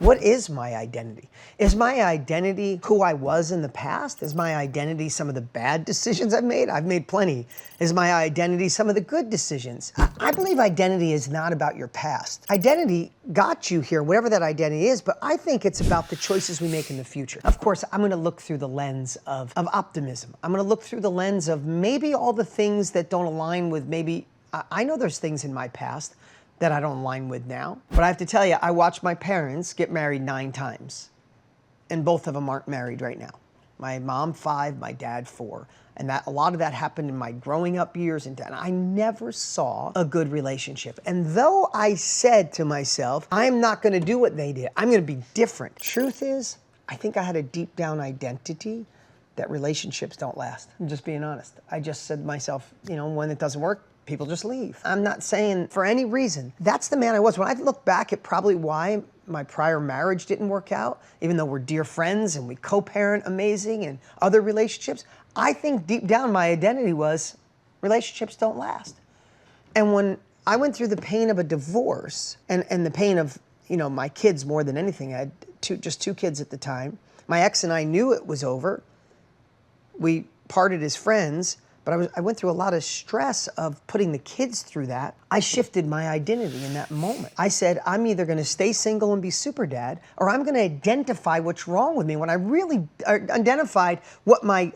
What is my identity? Is my identity who I was in the past? Is my identity some of the bad decisions I've made? I've made plenty. Is my identity some of the good decisions? I believe identity is not about your past. Identity got you here, whatever that identity is, but I think it's about the choices we make in the future. Of course, I'm gonna look through the lens of optimism. I'm gonna look through the lens of maybe all the things that don't align with maybe, I know there's things in my past that I don't align with now. But I have to tell you, I watched my parents get married 9 times, and both of them aren't married right now. My mom 5, my dad 4. And a lot of that happened in my growing up years, and I never saw a good relationship. And though I said to myself, I'm not gonna do what they did, I'm gonna be different. Truth is, I think I had a deep down identity that relationships don't last. I'm just being honest. I just said to myself, you know, when it doesn't work, people just leave. I'm not saying for any reason. That's the man I was. When I look back at probably why my prior marriage didn't work out, even though we're dear friends and we co-parent amazing and other relationships, I think deep down my identity was relationships don't last. And when I went through the pain of a divorce and the pain of, you know, my kids more than anything, I had just 2 kids at the time. My ex and I knew it was over. We parted as friends. But I went through a lot of stress of putting the kids through that. I shifted my identity in that moment. I said, I'm either gonna stay single and be super dad, or I'm gonna identify what's wrong with me. When I really identified what my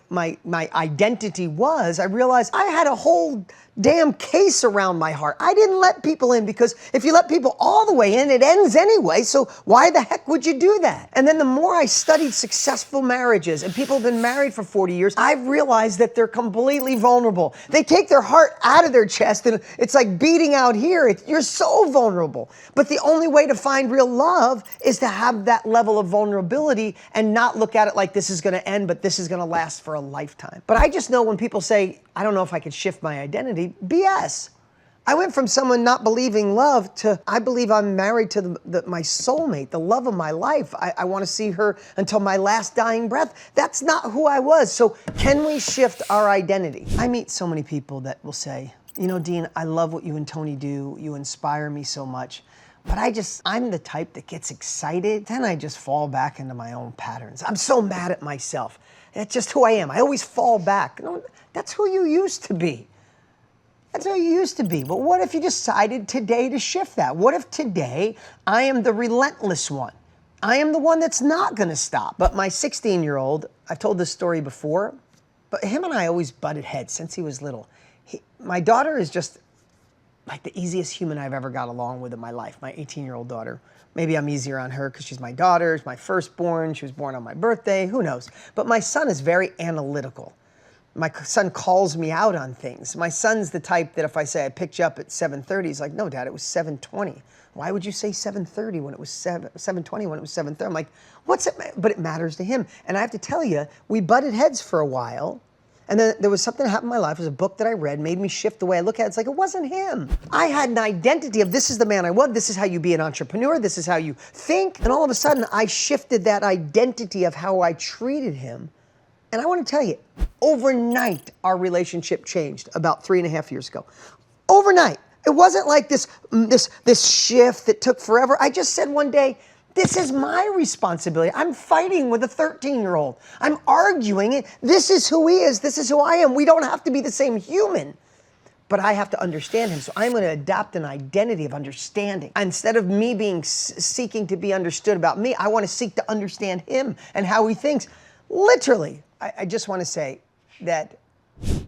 identity was, I realized I had a whole damn case around my heart. I didn't let people in because if you let people all the way in, it ends anyway, so why the heck would you do that? And then the more I studied successful marriages and people have been married for 40 years, I've realized that they're completely vulnerable. They take their heart out of their chest and it's like beating out here. You're so vulnerable. But the only way to find real love is to have that level of vulnerability and not look at it like this is gonna end, but this is gonna last for a lifetime. But I just know when people say, I don't know if I could shift my identity, BS. I went from someone not believing love to, I believe I'm married to my soulmate, the love of my life. I want to see her until my last dying breath. That's not who I was. So can we shift our identity? I meet so many people that will say, you know, Dean, I love what you and Tony do. You inspire me so much. But I'm the type that gets excited, then I just fall back into my own patterns. I'm so mad at myself. That's just who I am. I always fall back. No, that's who you used to be. That's who you used to be. But what if you decided today to shift that? What if today I am the relentless one? I am the one that's not gonna stop. But my 16-year-old, I've told this story before, but him and I always butted heads since he was little. My daughter is just like the easiest human I've ever got along with in my life, my 18-year-old daughter. Maybe I'm easier on her because she's my daughter, she's my firstborn, she was born on my birthday, who knows? But my son is very analytical. My son calls me out on things. My son's the type that if I say I picked you up at 7:30, he's like, no, Dad, it was 7:20. Why would you say 7:30 when it was 7:20 when it was 7:30? I'm like, what's it? But it matters to him. And I have to tell you, we butted heads for a while. And then there was something that happened in my life. It was a book that I read, made me shift the way I look at it. It's like, it wasn't him. I had an identity of this is the man I was. This is how you be an entrepreneur. This is how you think. And all of a sudden, I shifted that identity of how I treated him. And I want to tell you, overnight, our relationship changed about 3.5 years ago. Overnight. It wasn't like this shift that took forever. I just said one day, this is my responsibility. I'm fighting with a 13-year-old. I'm arguing. This is who he is. This is who I am. We don't have to be the same human. But I have to understand him. So I'm going to adopt an identity of understanding. Instead of me seeking to be understood about me, I want to seek to understand him and how he thinks. Literally, I just want to say that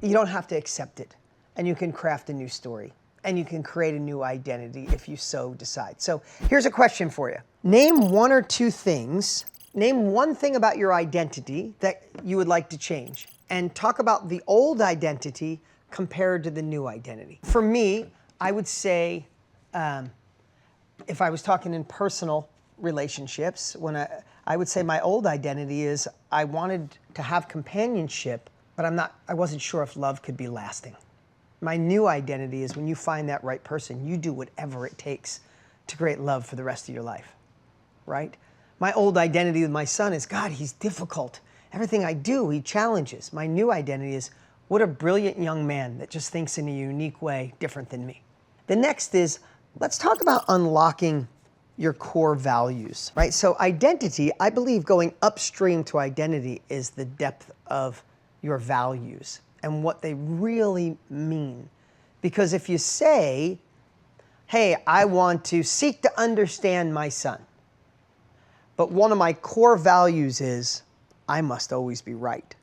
you don't have to accept it. And you can craft a new story. And you can create a new identity if you so decide. So here's a question for you. Name 1 or 2 things. Name one thing about your identity that you would like to change. And talk about the old identity compared to the new identity. For me, I would say, if I was talking in personal relationships, I would say my old identity is I wanted to have companionship, but I wasn't sure if love could be lasting. My new identity is when you find that right person, you do whatever it takes to create love for the rest of your life, right? My old identity with my son is, God, he's difficult. Everything I do, he challenges. My new identity is, what a brilliant young man that just thinks in a unique way different than me. The next is, let's talk about unlocking your core values, right? So identity, I believe going upstream to identity is the depth of your values and what they really mean. Because if you say, hey, I want to seek to understand my son, but one of my core values is I must always be right.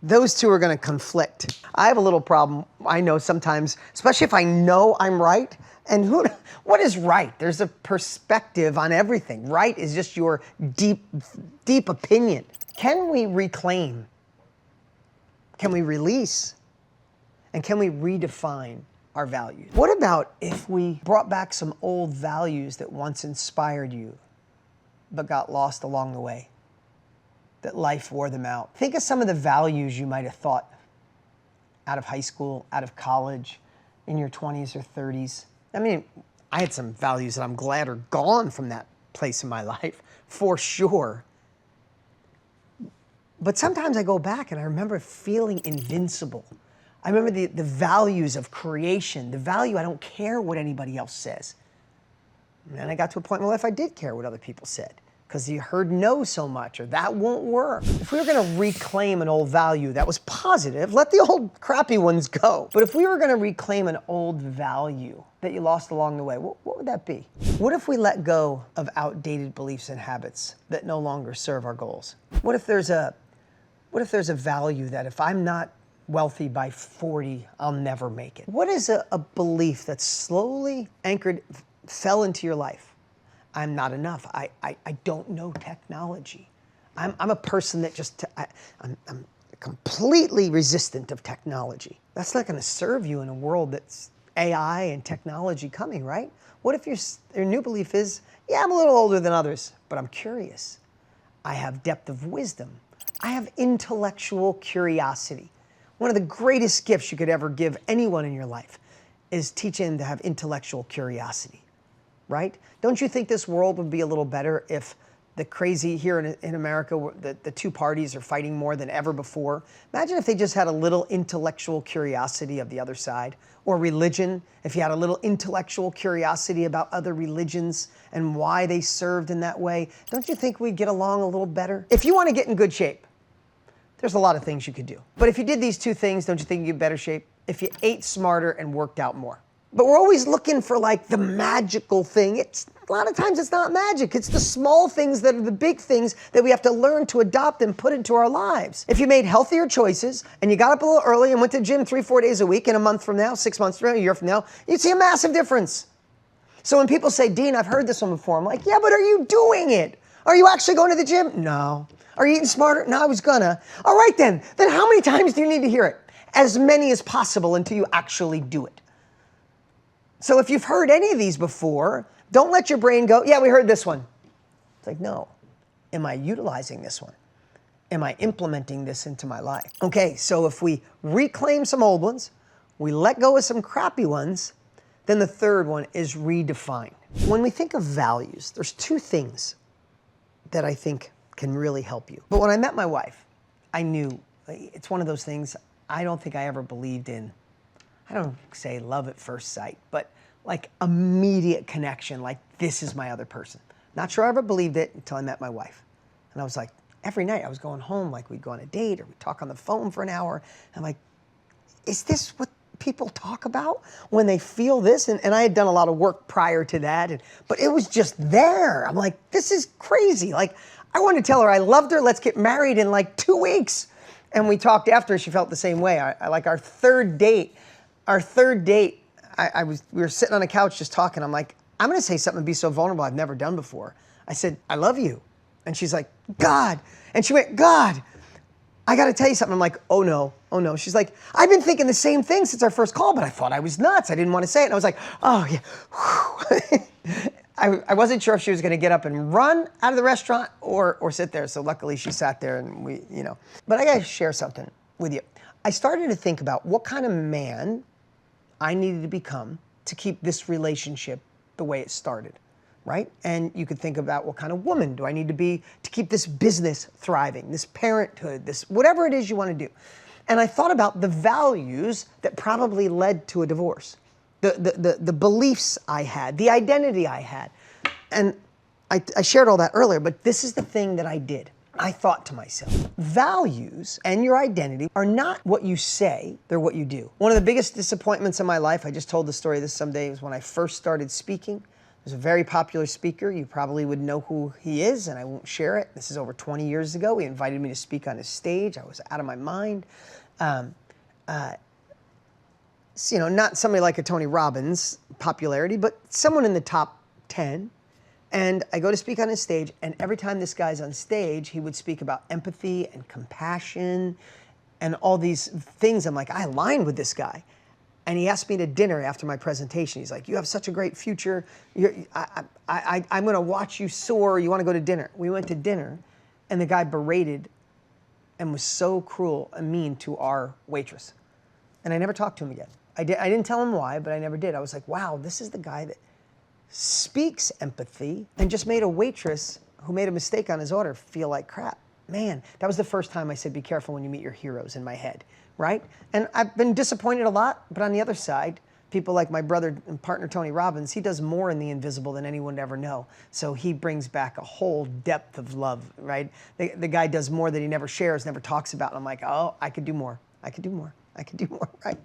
Those two are going to conflict. I have a little problem, I know sometimes, especially if I know I'm right. And what is right? There's a perspective on everything. Right is just your deep opinion. Can we reclaim? Can we release? And can we redefine our values? What about if we brought back some old values that once inspired you, but got lost along the way? That life wore them out. Think of some of the values you might have thought out of high school, out of college, in your 20s or 30s. I mean, I had some values that I'm glad are gone from that place in my life, for sure. But sometimes I go back and I remember feeling invincible. I remember the values of creation, the value I don't care what anybody else says. And then I got to a point in my life I did care what other people said, because you heard no so much, or that won't work. If we were gonna reclaim an old value that was positive, let the old crappy ones go. But if we were gonna reclaim an old value that you lost along the way, what would that be? What if we let go of outdated beliefs and habits that no longer serve our goals? What if there's a value that if I'm not wealthy by 40, I'll never make it? What is a belief that slowly fell into your life? I'm not enough. I don't know technology. I'm a person that I'm completely resistant of technology. That's not going to serve you in a world that's AI and technology coming, right? What if your new belief is, yeah, I'm a little older than others, but I'm curious. I have depth of wisdom. I have intellectual curiosity. One of the greatest gifts you could ever give anyone in your life is teaching them to have intellectual curiosity. Right? Don't you think this world would be a little better if the crazy here in America, the two parties are fighting more than ever before? Imagine if they just had a little intellectual curiosity of the other side. Or religion, if you had a little intellectual curiosity about other religions and why they served in that way. Don't you think we'd get along a little better? If you want to get in good shape, there's a lot of things you could do. But if you did these two things, don't you think you'd get better shape? If you ate smarter and worked out more. But we're always looking for like the magical thing. A lot of times it's not magic. It's the small things that are the big things that we have to learn to adopt and put into our lives. If you made healthier choices and you got up a little early and went to the gym 3-4 days a week, and a month from now, 6 months from now, a year from now, you'd see a massive difference. So when people say, Dean, I've heard this one before, I'm like, yeah, but are you doing it? Are you actually going to the gym? No. Are you eating smarter? No, I was gonna. All right then. Then how many times do you need to hear it? As many as possible until you actually do it. So if you've heard any of these before, don't let your brain go, yeah, we heard this one. It's like, no. Am I utilizing this one? Am I implementing this into my life? Okay, so if we reclaim some old ones, we let go of some crappy ones, then the third one is redefine. When we think of values, there's two things that I think can really help you. But when I met my wife, I knew it's one of those things I don't think I ever believed in. I don't say love at first sight, but like immediate connection, like this is my other person. Not sure I ever believed it until I met my wife. And I was like, every night I was going home, like we'd go on a date or we'd talk on the phone for an hour. I'm like, is this what people talk about when they feel this? And I had done a lot of work prior to that, but it was just there. I'm like, this is crazy. Like, I wanted to tell her I loved her, let's get married in like 2 weeks. And we talked after, she felt the same way. I like our third date, we were sitting on a couch just talking. I'm like, I'm gonna say something and be so vulnerable I've never done before. I said, I love you. And she's like, God. And she went, God, I gotta tell you something. I'm like, oh no. She's like, I've been thinking the same thing since our first call, but I thought I was nuts. I didn't want to say it. And I was like, oh yeah. I wasn't sure if she was gonna get up and run out of the restaurant or sit there. So luckily she sat there and we, But I gotta share something with you. I started to think about what kind of man I needed to become to keep this relationship the way it started, right? And you could think about what kind of woman do I need to be to keep this business thriving, this parenthood, this whatever it is you want to do. And I thought about the values that probably led to a divorce, the beliefs I had, the identity I had. And I shared all that earlier, but this is the thing that I did. I thought to myself, values and your identity are not what you say, they're what you do. One of the biggest disappointments in my life, I just told the story this someday, was when I first started speaking. There's a very popular speaker. You probably would know who he is, and I won't share it. This is over 20 years ago. He invited me to speak on his stage. I was out of my mind. So, not somebody like a Tony Robbins popularity, but someone in the top 10. And I go to speak on his stage, and every time this guy's on stage, he would speak about empathy and compassion and all these things. I'm like, I align with this guy. And he asked me to dinner after my presentation. He's like, you have such a great future. I'm going to watch you soar. You want to go to dinner? We went to dinner, and the guy berated and was so cruel and mean to our waitress. And I never talked to him again. I didn't tell him why, but I never did. I was like, wow, this is the guy that speaks empathy and just made a waitress who made a mistake on his order feel like crap. Man, that was the first time I said, be careful when you meet your heroes in my head, right? And I've been disappointed a lot, but on the other side, people like my brother and partner Tony Robbins, he does more in the invisible than anyone would ever know. So he brings back a whole depth of love, right? The guy does more that he never shares, never talks about. And I'm like, oh, I could do more. I could do more. I could do more, right?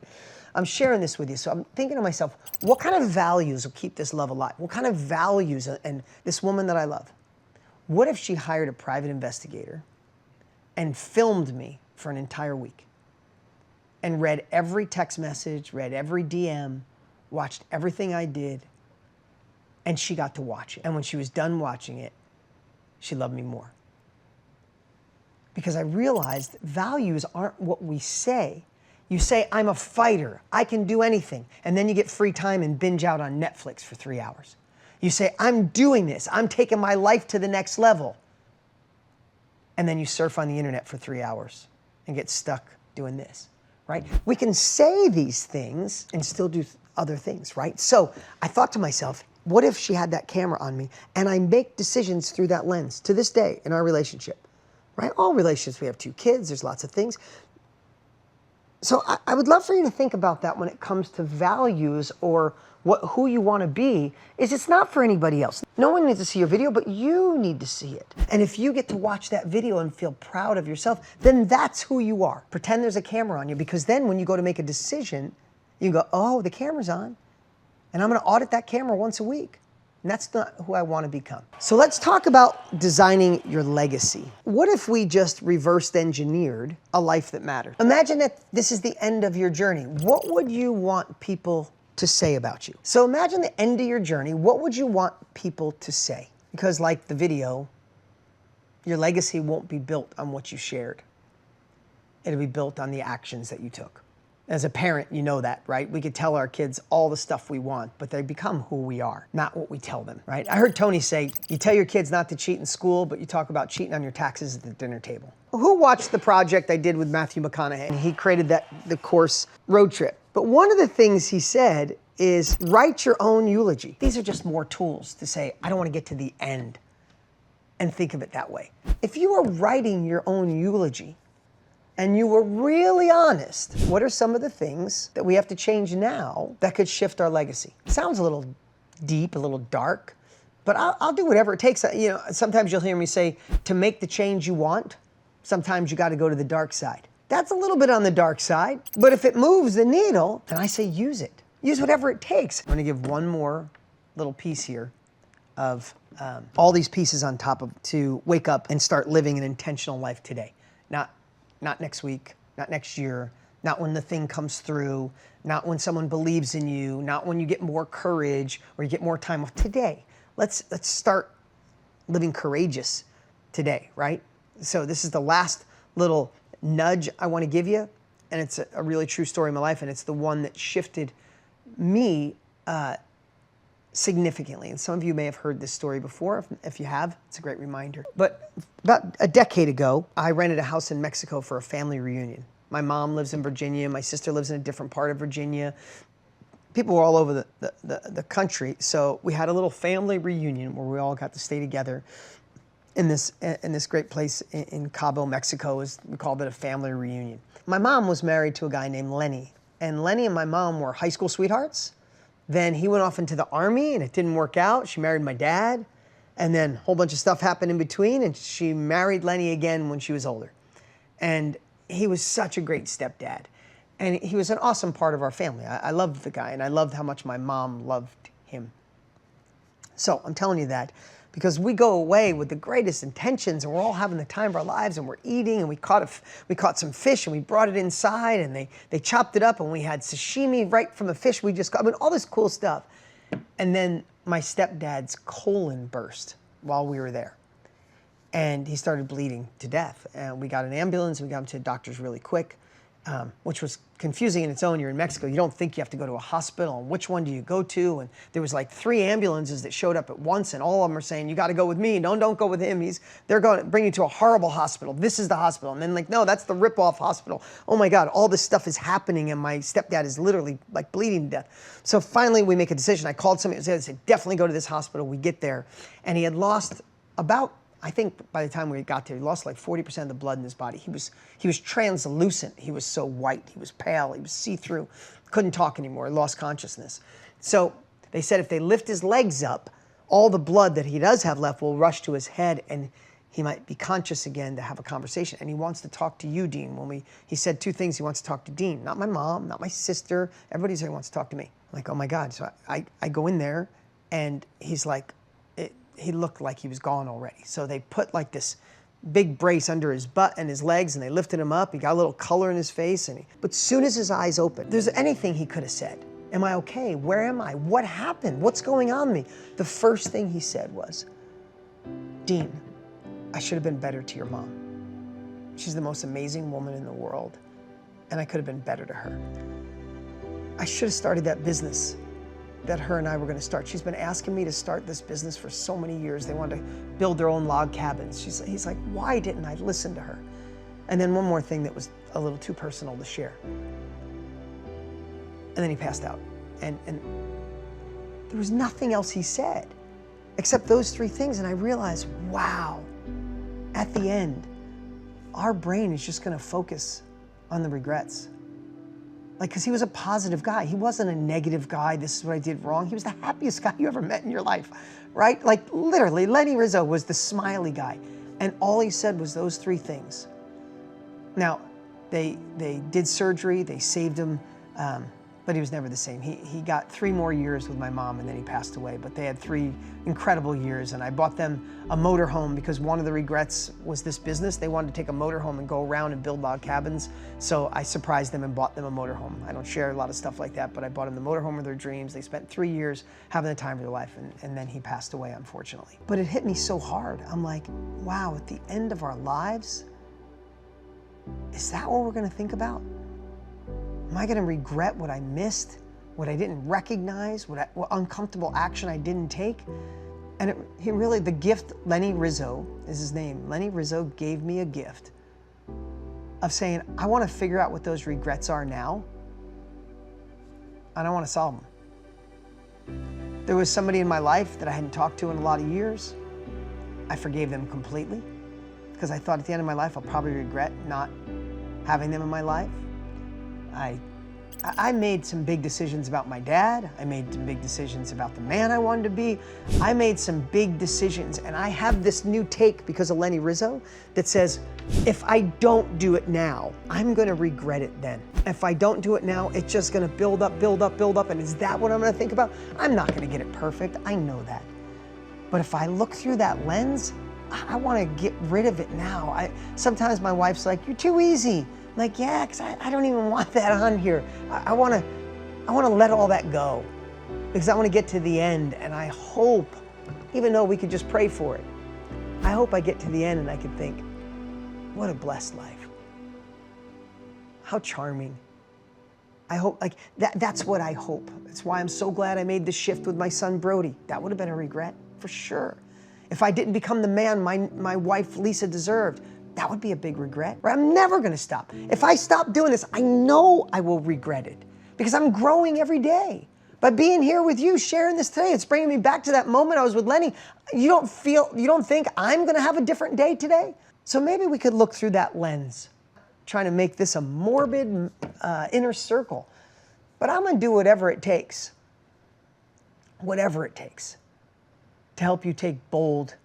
I'm sharing this with you. So I'm thinking to myself, what kind of values will keep this love alive? What kind of values, and this woman that I love, what if she hired a private investigator and filmed me for an entire week and read every text message, read every DM, watched everything I did, and she got to watch it. And when she was done watching it, she loved me more. Because I realized values aren't what we say. You say, I'm a fighter, I can do anything, and then you get free time and binge out on Netflix for 3 hours. You say, I'm doing this, I'm taking my life to the next level, and then you surf on the internet for 3 hours and get stuck doing this, right? We can say these things and still do other things, right? So I thought to myself, what if she had that camera on me and I make decisions through that lens to this day in our relationship, right? All relationships, we have 2 kids, there's lots of things. So I would love for you to think about that when it comes to values or who you want to be. It's not for anybody else. No one needs to see your video, but you need to see it. And if you get to watch that video and feel proud of yourself, then that's who you are. Pretend there's a camera on you, because then when you go to make a decision, you go, oh, the camera's on, and I'm going to audit that camera once a week. And that's not who I want to become. So let's talk about designing your legacy. What if we just reversed engineered a life that mattered? Imagine that this is the end of your journey. What would you want people to say about you? So imagine the end of your journey. What would you want people to say? Because like the video, your legacy won't be built on what you shared. It'll be built on the actions that you took. As a parent, you know that, right? We could tell our kids all the stuff we want, but they become who we are, not what we tell them, right? I heard Tony say, you tell your kids not to cheat in school, but you talk about cheating on your taxes at the dinner table. Who watched the project I did with Matthew McConaughey? He created the course Road Trip. But one of the things he said is write your own eulogy. These are just more tools to say, I don't want to get to the end, and think of it that way. If you are writing your own eulogy, and you were really honest, what are some of the things that we have to change now that could shift our legacy? It sounds a little deep, a little dark, but I'll do whatever it takes. Sometimes you'll hear me say, to make the change you want, sometimes you got to go to the dark side. That's a little bit on the dark side, but if it moves the needle, then I say use it. Use whatever it takes. I'm going to give one more little piece here of all these pieces on top of to wake up and start living an intentional life today. Not next week, not next year, not when the thing comes through, not when someone believes in you, not when you get more courage or you get more time off. Today, let's start living courageous today, right? So this is the last little nudge I want to give you, and it's a really true story in my life, and it's the one that shifted me significantly. And some of you may have heard this story before. If you have, it's a great reminder. But about a decade ago, I rented a house in Mexico for a family reunion. My mom lives in Virginia. My sister lives in a different part of Virginia. People were all over the country. So we had a little family reunion where we all got to stay together in this great place in Cabo, Mexico. We called it a family reunion. My mom was married to a guy named Lenny. And Lenny and my mom were high school sweethearts. Then he went off into the army and it didn't work out. She married my dad. And then a whole bunch of stuff happened in between, and she married Lenny again when she was older. And he was such a great stepdad. And he was an awesome part of our family. I loved the guy, and I loved how much my mom loved him. So I'm telling you that because we go away with the greatest intentions, and we're all having the time of our lives, and we're eating, and we caught some fish, and we brought it inside, and they chopped it up, and we had sashimi right from the fish we just got. I mean, all this cool stuff. And then my stepdad's colon burst while we were there. And he started bleeding to death. And we got an ambulance, and we got him to the doctors really quick, which was confusing in its own. You're in Mexico. You don't think you have to go to a hospital, and which one do you go to? And there was like 3 ambulances that showed up at once, and all of them are saying, you got to go with me. No, don't go with him. They're going to bring you to a horrible hospital. This is the hospital. And then like, no, that's the rip-off hospital. Oh my God, all this stuff is happening, and my stepdad is literally like bleeding to death. So finally we make a decision. I called somebody and said, definitely go to this hospital. We get there. And he had lost about, I think by the time we got there, he lost like 40% of the blood in his body. He was translucent. He was so white. He was pale. He was see-through. Couldn't talk anymore. He lost consciousness. So they said if they lift his legs up, all the blood that he does have left will rush to his head, and he might be conscious again to have a conversation. And he wants to talk to you, Dean. He said 2 things. He wants to talk to Dean, not my mom, not my sister. Everybody said he wants to talk to me. I'm like, oh my God. So I go in there, and he's like, he looked like he was gone already. So they put like this big brace under his butt and his legs, and they lifted him up. He got a little color in his face. But as soon as his eyes opened, there's anything he could have said. Am I okay? Where am I? What happened? What's going on with me? The first thing he said was, Dean, I should have been better to your mom. She's the most amazing woman in the world, and I could have been better to her. I should have started that business that her and I were going to start. She's been asking me to start this business for so many years. They wanted to build their own log cabins. He's like, why didn't I listen to her? And then one more thing that was a little too personal to share. And then he passed out. And there was nothing else he said except those 3 things. And I realized, wow, at the end, our brain is just going to focus on the regrets. Like, because he was a positive guy. He wasn't a negative guy. This is what I did wrong. He was the happiest guy you ever met in your life, right? Like, literally, Lenny Rizzo was the smiley guy. And all he said was those 3 things. Now, they did surgery. They saved him. But he was never the same. He got 3 more years with my mom, and then he passed away. But they had 3 incredible years, and I bought them a motorhome because one of the regrets was this business. They wanted to take a motorhome and go around and build log cabins. So I surprised them and bought them a motorhome. I don't share a lot of stuff like that, but I bought them the motorhome of their dreams. They spent 3 years having the time of their life, and then he passed away, unfortunately. But it hit me so hard. I'm like, wow, at the end of our lives, is that what we're going to think about? Am I going to regret what I missed, what I didn't recognize, what uncomfortable action I didn't take? And the gift, Lenny Rizzo is his name. Lenny Rizzo gave me a gift of saying, I want to figure out what those regrets are now, and I want to solve them. There was somebody in my life that I hadn't talked to in a lot of years. I forgave them completely because I thought at the end of my life, I'll probably regret not having them in my life. I made some big decisions about my dad. I made some big decisions about the man I wanted to be. I made some big decisions, and I have this new take because of Lenny Rizzo that says, if I don't do it now, I'm gonna regret it then. If I don't do it now, it's just gonna build up, build up, build up, and is that what I'm gonna think about? I'm not gonna get it perfect, I know that. But if I look through that lens, I wanna get rid of it now. Sometimes my wife's like, you're too easy. I'm like, yeah, because I don't even want that on here. I wanna let all that go because I wanna get to the end, and I hope, even though we could just pray for it, I hope I get to the end and I can think, what a blessed life. How charming. I hope, like, that's what I hope. That's why I'm so glad I made the shift with my son, Brody. That would have been a regret, for sure. If I didn't become the man my wife, Lisa, deserved, that would be a big regret. I'm never gonna stop. If I stop doing this, I know I will regret it because I'm growing every day. By being here with you, sharing this today, it's bringing me back to that moment I was with Lenny. You don't think I'm gonna have a different day today? So maybe we could look through that lens, trying to make this a morbid inner circle. But I'm gonna do whatever it takes. Whatever it takes. to help you take bold,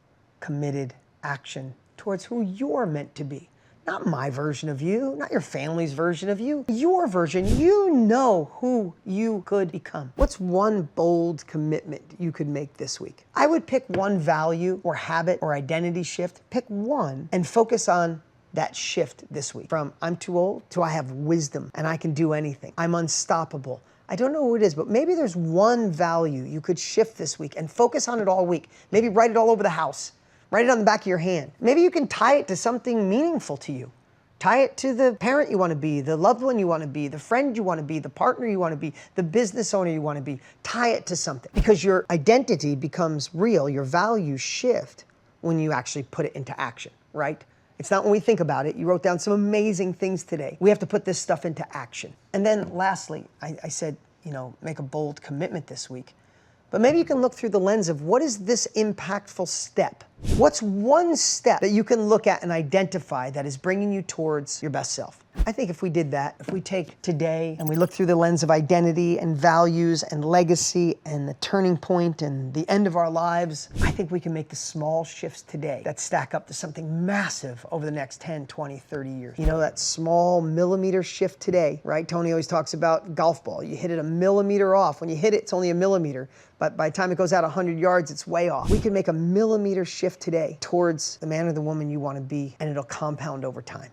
committed action towards who you're meant to be. Not my version of you, not your family's version of you, your version. You know who you could become. What's one bold commitment you could make this week? I would pick one value or habit or identity shift, pick one and focus on that shift this week. From I'm too old to I have wisdom and I can do anything. I'm unstoppable. I don't know who it is, but maybe there's one value you could shift this week and focus on it all week. Maybe write it all over the house. Write it on the back of your hand. Maybe you can tie it to something meaningful to you. Tie it to the parent you want to be, the loved one you want to be, the friend you want to be, the partner you want to be, the business owner you want to be. Tie it to something because your identity becomes real. Your values shift when you actually put it into action, right? It's not when we think about it. You wrote down some amazing things today. We have to put this stuff into action. And then lastly, I said, make a bold commitment this week. But maybe you can look through the lens of what is this impactful step? What's one step that you can look at and identify that is bringing you towards your best self? I think if we did that, if we take today and we look through the lens of identity and values and legacy and the turning point and the end of our lives, I think we can make the small shifts today that stack up to something massive over the next 10, 20, 30 years. That small millimeter shift today, right? Tony always talks about golf ball. You hit it a millimeter off. When you hit it, it's only a millimeter. But by the time it goes out 100 yards, it's way off. We can make a millimeter shift today towards the man or the woman you want to be, and it'll compound over time.